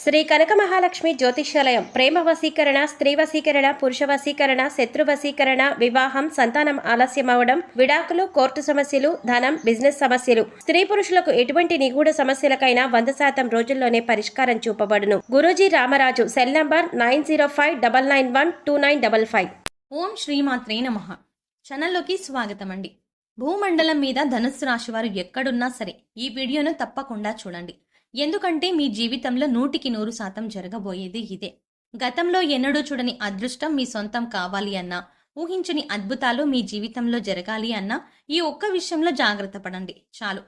శ్రీ కనక మహాలక్ష్మి జ్యోతిష్యాలయం ప్రేమ వశీకరణ, స్త్రీ వశీకరణ, పురుష వశీకరణ, శత్రు వశీకరణ, వివాహం, సంతానం ఆలస్యం అవడం, విడాకులు, కోర్టు సమస్యలు, ధనం, బిజినెస్ సమస్యలు, స్త్రీ పురుషులకు ఎటువంటి నిగూఢ సమస్యలకైనా 100% రోజుల్లోనే పరిష్కారం చూపబడును. గురూజీ రామరాజు. Cell number 9059912955. ఓం శ్రీమాత్రే నమః. ఛానల్లోకి స్వాగతం అండి. భూమండలం మీద ధనుస్సు రాశి వారు ఎక్కడున్నా సరే ఈ వీడియోను తప్పకుండా చూడండి. ఎందుకంటే మీ జీవితంలో 100% జరగబోయేది ఇదే. గతంలో ఎన్నడూ చూడని అదృష్టం మీ సొంతం కావాలి అన్నా, ఊహించని అద్భుతాలు మీ జీవితంలో జరగాలి అన్నా ఈ ఒక్క విషయంలో జాగ్రత్త పడండి చాలు,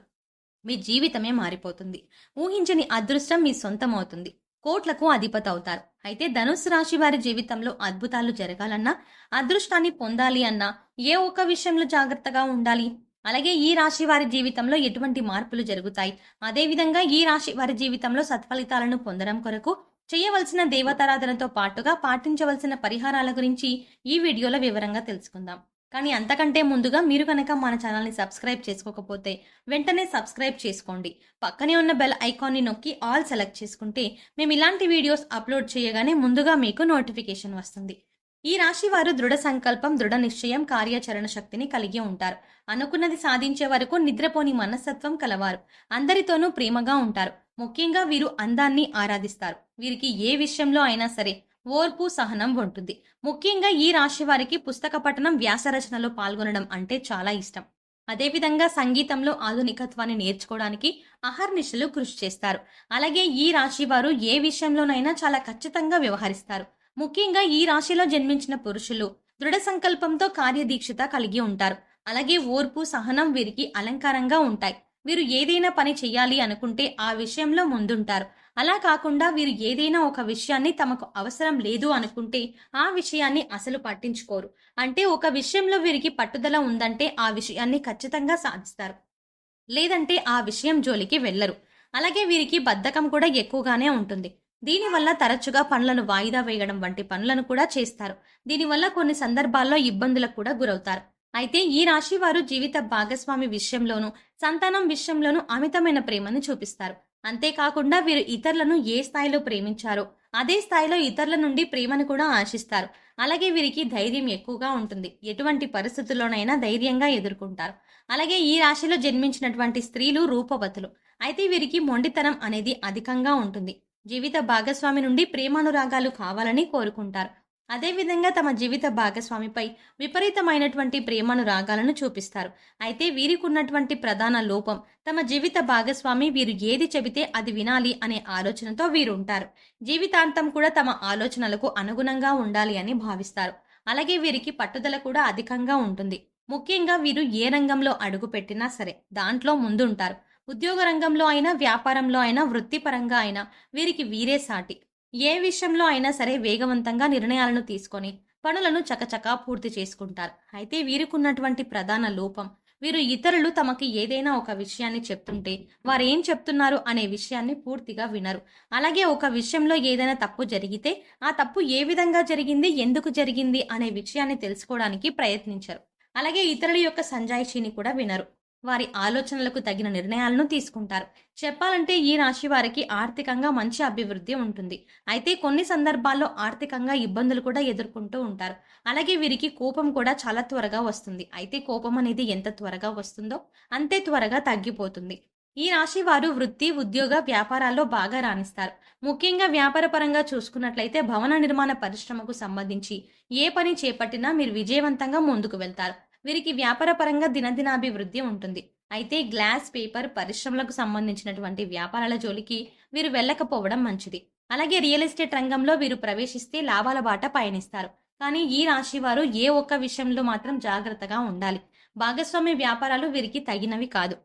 మీ జీవితమే మారిపోతుంది. ఊహించని అదృష్టం మీ సొంతం అవుతుంది. కోట్లకు అధిపతి అవుతారు. అయితే ధనుస్సు రాశి వారి జీవితంలో అద్భుతాలు జరగాలన్నా, అదృష్టాన్ని పొందాలి అన్నా ఏ ఒక్క విషయంలో జాగ్రత్తగా ఉండాలి? అలాగే ఈ రాశి వారి జీవితంలో ఎటువంటి మార్పులు జరుగుతాయి, అదేవిధంగా ఈ రాశి వారి జీవితంలో సత్ఫలితాలను పొందడం కొరకు చేయవలసిన దేవతారాధనతో పాటుగా పాటించవలసిన పరిహారాల గురించి ఈ వీడియోలో వివరంగా తెలుసుకుందాం. కానీ అంతకంటే ముందుగా మీరు కనుక మన ఛానల్ని సబ్స్క్రైబ్ చేసుకోకపోతే వెంటనే సబ్స్క్రైబ్ చేసుకోండి. పక్కనే ఉన్న బెల్ ఐకాన్ని నొక్కి ఆల్ సెలెక్ట్ చేసుకుంటే మేము ఇలాంటి వీడియోస్ అప్లోడ్ చేయగానే ముందుగా మీకు నోటిఫికేషన్ వస్తుంది. ఈ రాశి వారు దృఢ సంకల్పం, దృఢ నిశ్చయం, కార్యాచరణ శక్తిని కలిగి ఉంటారు. అనుకున్నది సాధించే వరకు నిద్రపోని మనస్తత్వం కలవారు. అందరితోనూ ప్రేమగా ఉంటారు. ముఖ్యంగా వీరు అందాన్ని ఆరాధిస్తారు. వీరికి ఏ విషయంలో అయినా సరే ఓర్పు, సహనం ఉంటుంది. ముఖ్యంగా ఈ రాశి వారికి పుస్తక పఠనం, వ్యాసరచనలో పాల్గొనడం అంటే చాలా ఇష్టం. అదేవిధంగా సంగీతంలో ఆధునికత్వాన్ని నేర్చుకోవడానికి అహర్నిశలు కృషి చేస్తారు. అలాగే ఈ రాశి వారు ఏ విషయంలోనైనా చాలా ఖచ్చితంగా వ్యవహరిస్తారు. ముఖ్యంగా ఈ రాశిలో జన్మించిన పురుషులు దృఢ సంకల్పంతో కార్యదీక్షత కలిగి ఉంటారు. అలాగే ఓర్పు, సహనం వీరికి అలంకారంగా ఉంటాయి. వీరు ఏదైనా పని చెయ్యాలి అనుకుంటే ఆ విషయంలో ముందుంటారు. అలా కాకుండా వీరు ఏదైనా ఒక విషయాన్ని తమకు అవసరం లేదు అనుకుంటే ఆ విషయాన్ని అసలు పట్టించుకోరు. అంటే ఒక విషయంలో వీరికి పట్టుదల ఉందంటే ఆ విషయాన్ని ఖచ్చితంగా సాధిస్తారు, లేదంటే ఆ విషయం జోలికి వెళ్లరు. అలాగే వీరికి బద్ధకం కూడా ఎక్కువగానే ఉంటుంది. దీనివల్ల తరచుగా పనులను వాయిదా వేయడం వంటి పనులను కూడా చేస్తారు. దీనివల్ల కొన్ని సందర్భాల్లో ఇబ్బందులకు కూడా గురవుతారు. అయితే ఈ రాశి వారు జీవిత భాగస్వామి విషయంలోనూ, సంతానం విషయంలోనూ అమితమైన ప్రేమను చూపిస్తారు. అంతేకాకుండా వీరు ఇతరులను ఏ స్థాయిలో ప్రేమించారో అదే స్థాయిలో ఇతరుల నుండి ప్రేమను కూడా ఆశిస్తారు. అలాగే వీరికి ధైర్యం ఎక్కువగా ఉంటుంది. ఎటువంటి పరిస్థితుల్లోనైనా ధైర్యంగా ఎదుర్కొంటారు. అలాగే ఈ రాశిలో జన్మించినటువంటి స్త్రీలు రూపవతులు. అయితే వీరికి మొండితనం అనేది అధికంగా ఉంటుంది. జీవిత భాగస్వామి నుండి ప్రేమానురాగాలు కావాలని కోరుకుంటారు. అదేవిధంగా తమ జీవిత భాగస్వామిపై విపరీతమైనటువంటి ప్రేమానురాగాలను చూపిస్తారు. అయితే వీరికి ఉన్నటువంటి ప్రధాన లోపం, తమ జీవిత భాగస్వామి వీరు ఏది చెబితే అది వినాలి అనే ఆలోచనతో వీరుంటారు. జీవితాంతం కూడా తమ ఆలోచనలకు అనుగుణంగా ఉండాలి అని భావిస్తారు. అలాగే వీరికి పట్టుదల కూడా అధికంగా ఉంటుంది. ముఖ్యంగా వీరు ఏ రంగంలో అడుగు పెట్టినా సరే దాంట్లో ముందుంటారు. ఉద్యోగ రంగంలో అయినా, వ్యాపారంలో అయినా, వృత్తిపరంగా అయినా వీరికి వీరే సాటి. ఏ విషయంలో అయినా సరే వేగవంతంగా నిర్ణయాలను తీసుకొని పనులను చకచకా పూర్తి చేసుకుంటారు. అయితే వీరికున్నటువంటి ప్రధాన లోపం, వీరు ఇతరులు తమకి ఏదైనా ఒక విషయాన్ని చెప్తుంటే వారేం చెప్తున్నారు అనే విషయాన్ని పూర్తిగా వినరు. అలాగే ఒక విషయంలో ఏదైనా తప్పు జరిగితే ఆ తప్పు ఏ విధంగా జరిగింది, ఎందుకు జరిగింది అనే విషయాన్ని తెలుసుకోవడానికి ప్రయత్నించరు. అలాగే ఇతరుల యొక్క సంజాయిషీని కూడా వినరు. వారి ఆలోచనలకు తగిన నిర్ణయాలను తీసుకుంటారు. చెప్పాలంటే ఈ రాశి వారికి ఆర్థికంగా మంచి అభివృద్ధి ఉంటుంది. అయితే కొన్ని సందర్భాల్లో ఆర్థికంగా ఇబ్బందులు కూడా ఎదుర్కొంటూ ఉంటారు. అలాగే వీరికి కోపం కూడా చాలా త్వరగా వస్తుంది. అయితే కోపం అనేది ఎంత త్వరగా వస్తుందో అంతే త్వరగా తగ్గిపోతుంది. ఈ రాశి వారు వృత్తి, ఉద్యోగ, వ్యాపారాల్లో బాగా రాణిస్తారు. ముఖ్యంగా వ్యాపారపరంగా చూసుకున్నట్లయితే భవన నిర్మాణ పరిశ్రమకు సంబంధించి ఏ పని చేపట్టినా మీరు విజయవంతంగా ముందుకు వెళ్తారు. వీరికి వ్యాపారపరంగా దినదినాభివృద్ధి ఉంటుంది. అయితే గ్లాస్, పేపర్ పరిశ్రమలకు సంబంధించినటువంటి వ్యాపారాల జోలికి వీరు వెళ్ళకపోవడం మంచిది. అలాగే రియల్ ఎస్టేట్ రంగంలో వీరు ప్రవేశిస్తే లాభాల బాట పయనిస్తారు. కానీ ఈ రాశి వారు ఏ ఒక్క విషయంలో మాత్రం జాగ్రత్తగా ఉండాలి. భాగస్వామ్య వ్యాపారాలు వీరికి తగినవి కాదు.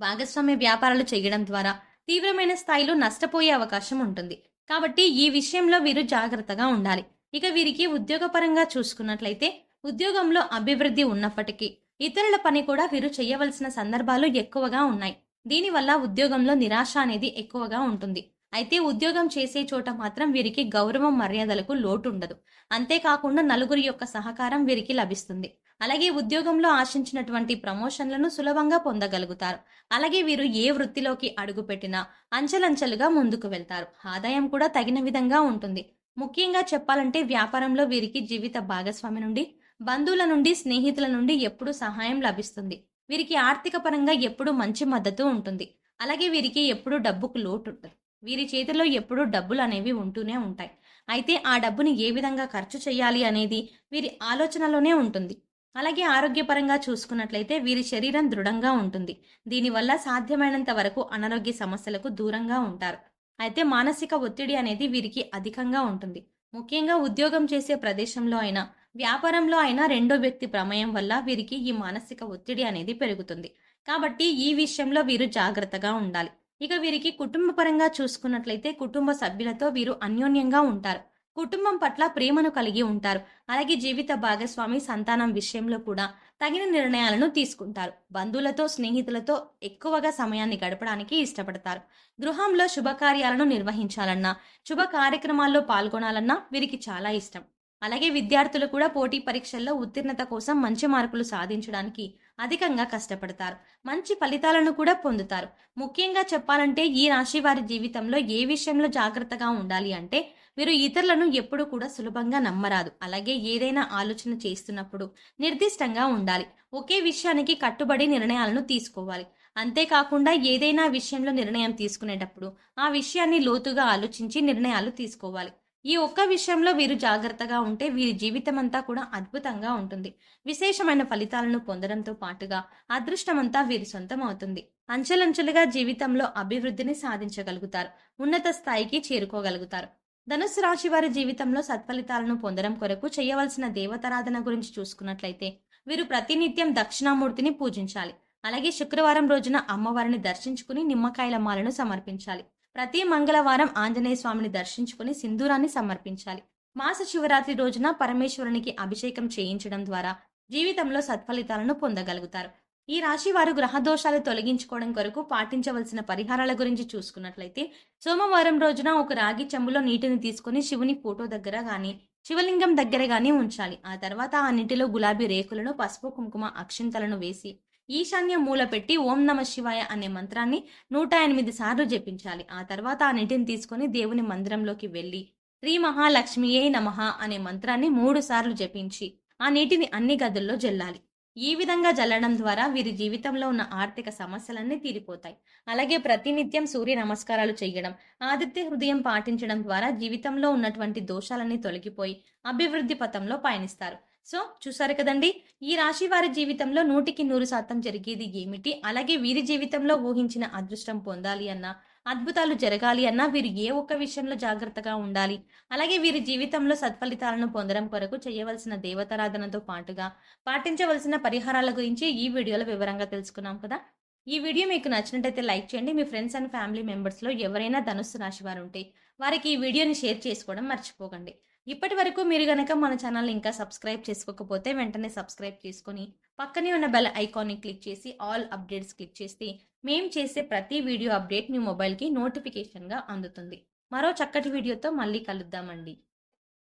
భాగస్వామ్య వ్యాపారాలు చేయడం ద్వారా తీవ్రమైన స్థాయిలో నష్టపోయే అవకాశం ఉంటుంది. కాబట్టి ఈ విషయంలో వీరు జాగ్రత్తగా ఉండాలి. ఇక వీరికి ఉద్యోగపరంగా చూసుకున్నట్లయితే ఉద్యోగంలో అభివృద్ధి ఉన్నప్పటికీ ఇతరుల పని కూడా వీరు చేయవలసిన సందర్భాలు ఎక్కువగా ఉన్నాయి. దీనివల్ల ఉద్యోగంలో నిరాశ అనేది ఎక్కువగా ఉంటుంది. అయితే ఉద్యోగం చేసే చోట మాత్రం వీరికి గౌరవం, మర్యాదలకు లోటు ఉండదు. అంతేకాకుండా నలుగురి యొక్క సహకారం వీరికి లభిస్తుంది. అలాగే ఉద్యోగంలో ఆశించినటువంటి ప్రమోషన్లను సులభంగా పొందగలుగుతారు. అలాగే వీరు ఏ వృత్తిలోకి అడుగుపెట్టినా అంచెలంచెలుగా ముందుకు వెళ్తారు. ఆదాయం కూడా తగిన విధంగా ఉంటుంది. ముఖ్యంగా చెప్పాలంటే వ్యాపారంలో వీరికి జీవిత భాగస్వామి నుండి, బంధువుల నుండి, స్నేహితుల నుండి ఎప్పుడూ సహాయం లభిస్తుంది. వీరికి ఆర్థిక పరంగా ఎప్పుడూ మంచి మద్దతు ఉంటుంది. అలాగే వీరికి ఎప్పుడూ డబ్బుకు లోటు ఉంటుంది. వీరి చేతిలో ఎప్పుడూ డబ్బులు అనేవి ఉంటూనే ఉంటాయి. అయితే ఆ డబ్బుని ఏ విధంగా ఖర్చు చేయాలి అనేది వీరి ఆలోచనలోనే ఉంటుంది. అలాగే ఆరోగ్యపరంగా చూసుకున్నట్లయితే వీరి శరీరం దృఢంగా ఉంటుంది. దీనివల్ల సాధ్యమైనంత వరకు అనారోగ్య సమస్యలకు దూరంగా ఉంటారు. అయితే మానసిక ఒత్తిడి అనేది వీరికి అధికంగా ఉంటుంది. ముఖ్యంగా ఉద్యోగం చేసే ప్రదేశంలో అయినా, వ్యాపారంలో అయినా రెండో వ్యక్తి ప్రమేయం వల్ల వీరికి ఈ మానసిక ఒత్తిడి అనేది పెరుగుతుంది. కాబట్టి ఈ విషయంలో వీరు జాగ్రత్తగా ఉండాలి. ఇక వీరికి కుటుంబ పరంగా చూసుకున్నట్లయితే కుటుంబ సభ్యులతో వీరు అన్యోన్యంగా ఉంటారు. కుటుంబం పట్ల ప్రేమను కలిగి ఉంటారు. అలాగే జీవిత భాగస్వామి, సంతానం విషయంలో కూడా తగిన నిర్ణయాలను తీసుకుంటారు. బంధువులతో, స్నేహితులతో ఎక్కువగా సమయాన్ని గడపడానికి ఇష్టపడతారు. గృహంలో శుభకార్యాలను నిర్వహించాలన్నా, శుభ కార్యక్రమాల్లో పాల్గొనాలన్నా వీరికి చాలా ఇష్టం. అలాగే విద్యార్థులు కూడా పోటీ పరీక్షల్లో ఉత్తీర్ణత కోసం మంచి మార్కులు సాధించడానికి అధికంగా కష్టపడతారు. మంచి ఫలితాలను కూడా పొందుతారు. ముఖ్యంగా చెప్పాలంటే ఈ రాశి వారి జీవితంలో ఏ విషయంలో జాగ్రత్తగా ఉండాలి అంటే వీరు ఇతరులను ఎప్పుడు కూడా సులభంగా నమ్మరాదు. అలాగే ఏదైనా ఆలోచన చేస్తున్నప్పుడు నిర్దిష్టంగా ఉండాలి. ఒకే విషయానికి కట్టుబడి నిర్ణయాలను తీసుకోవాలి. అంతేకాకుండా ఏదైనా విషయంలో నిర్ణయం తీసుకునేటప్పుడు ఆ విషయాన్ని లోతుగా ఆలోచించి నిర్ణయాలు తీసుకోవాలి. ఈ ఒక్క విషయంలో వీరు జాగ్రత్తగా ఉంటే వీరి జీవితం అంతా కూడా అద్భుతంగా ఉంటుంది. విశేషమైన ఫలితాలను పొందడంతో పాటుగా అదృష్టమంతా వీరి సొంతం అవుతుంది. అంచెలంచెలుగా జీవితంలో అభివృద్ధిని సాధించగలుగుతారు. ఉన్నత స్థాయికి చేరుకోగలుగుతారు. ధనుస్సు రాశి వారి జీవితంలో సత్ఫలితాలను పొందడం కొరకు చేయవలసిన దేవతారాధన గురించి చూసుకున్నట్లయితే వీరు ప్రతినిత్యం దక్షిణామూర్తిని పూజించాలి. అలాగే శుక్రవారం రోజున అమ్మవారిని దర్శించుకుని నిమ్మకాయల మాలను సమర్పించాలి. ప్రతి మంగళవారం ఆంజనేయ స్వామిని దర్శించుకుని సింధూరాన్ని సమర్పించాలి. మాస శివరాత్రి రోజున పరమేశ్వరునికి అభిషేకం చేయించడం ద్వారా జీవితంలో సత్ఫలితాలను పొందగలుగుతారు. ఈ రాశి వారు గ్రహదోషాలు తొలగించుకోవడం కొరకు పాటించవలసిన పరిహారాల గురించి చూసుకున్నట్లయితే సోమవారం రోజున ఒక రాగి చెంబులో నీటిని తీసుకుని శివుని ఫోటో దగ్గర గాని, శివలింగం దగ్గర గాని ఉంచాలి. ఆ తర్వాత ఆ నీటిలో గులాబీ రేకులను, పసుపు, కుంకుమ, అక్షింతలను వేసి ఈశాన్య మూల పెట్టి ఓం నమ శివాయ అనే మంత్రాన్ని 108 సార్లు జపించాలి. ఆ తర్వాత ఆ నీటిని తీసుకొని దేవుని మందిరంలోకి వెళ్లి శ్రీ మహాలక్ష్మియే నమః అనే మంత్రాన్ని 3 సార్లు జపించి ఆ నీటిని అన్ని గదుల్లో జల్లాలి. ఈ విధంగా జల్లడం ద్వారా వీరి జీవితంలో ఉన్న ఆర్థిక సమస్యలన్నీ తీరిపోతాయి. అలాగే ప్రతినిత్యం సూర్య నమస్కారాలు చేయడం, ఆదిత్య హృదయం పాటించడం ద్వారా జీవితంలో ఉన్నటువంటి దోషాలన్నీ తొలగిపోయి అభివృద్ధి పథంలో పయనిస్తారు. సో చూసారు కదండి, ఈ రాశి వారి జీవితంలో 100% జరిగేది ఏమిటి, అలాగే వీరి జీవితంలో ఊహించిన అదృష్టం పొందాలి అన్నా, అద్భుతాలు జరగాలి అన్నా వీరు ఏ ఒక్క విషయంలో జాగ్రత్తగా ఉండాలి, అలాగే వీరి జీవితంలో సత్ఫలితాలను పొందడం కొరకు చేయవలసిన దేవతారాధనతో పాటుగా పాటించవలసిన పరిహారాల గురించి ఈ వీడియోలో వివరంగా తెలుసుకున్నాం కదా. ఈ వీడియో మీకు నచ్చినట్టయితే లైక్ చేయండి. మీ ఫ్రెండ్స్ అండ్ ఫ్యామిలీ మెంబర్స్లో ఎవరైనా ధనుస్సు రాశి వారు ఉంటే వారికి ఈ వీడియోని షేర్ చేసుకోవడం మర్చిపోకండి. ఇప్పటి వరకు మీరు గనక మన ఛానల్ ఇంకా సబ్స్క్రైబ్ చేసుకోకపోతే వెంటనే సబ్స్క్రైబ్ చేసుకొని పక్కనే ఉన్న బెల్ ఐకాన్ని క్లిక్ చేసి ఆల్ అప్డేట్స్ క్లిక్ చేస్తే మేం చేసే ప్రతి వీడియో అప్డేట్ మీ మొబైల్కి నోటిఫికేషన్గా అందుతుంది. మరో చక్కటి వీడియోతో మళ్ళీ కలుద్దామండి.